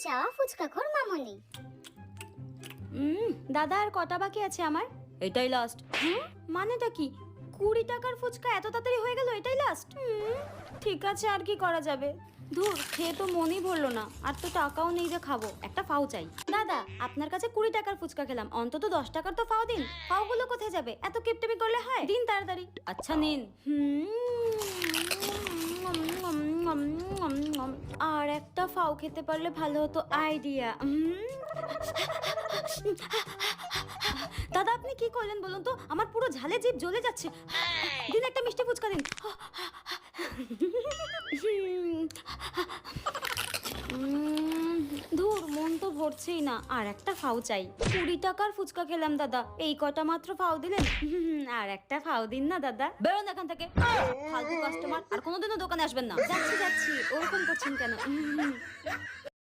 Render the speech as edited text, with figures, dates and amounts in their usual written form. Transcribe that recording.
চাওয়া ফুচকাখোর মামনি। দাদা আর কটা বাকি আছে আমার? এটাই লাস্ট। মানেটা কি? 20 টাকার ফুচকা এত তাড়াতাড়ি হয়ে গেল? এটাই লাস্ট? ঠিক আছে, আর কি করা যাবে। ধুর, খেয়ে তো মনই ভরলো না, আর তো টাকাও নেই যে খাবো। একটা ফাও চাই। দাদা, আপনার কাছে 20 টাকার ফুচকা খেলাম, অন্তত 10 টাকার তো ফাও দিন। ফাও গুলো কোথায় যাবে? এত কিপটেমি করলে হয়? দিন তাড়াতাড়ি। আচ্ছা নিন। আর একটা ফাও খেতে পারলে ভালো হতো। আইডিয়া। দাদা, আপনি কি করলেন বলুন তো? আমার পুরো ঝালে জিভ জ্বলে যাচ্ছে। দিন একটা মিষ্টি ফুচকা দিন। ধুর, মন তো ভরছেই না, আর একটা ফাও চাই। 20 টাকার ফুচকা খেলাম দাদা, এই কটা মাত্র ফাও দিলেন। আর একটা ফাও দিন না দাদা। বেরোন এখান থেকে, ফালতু কাস্টমার। আর কোনোদিনও দোকানে আসবেন না। যাচ্ছি যাচ্ছি, ওরকম করছেন কেন?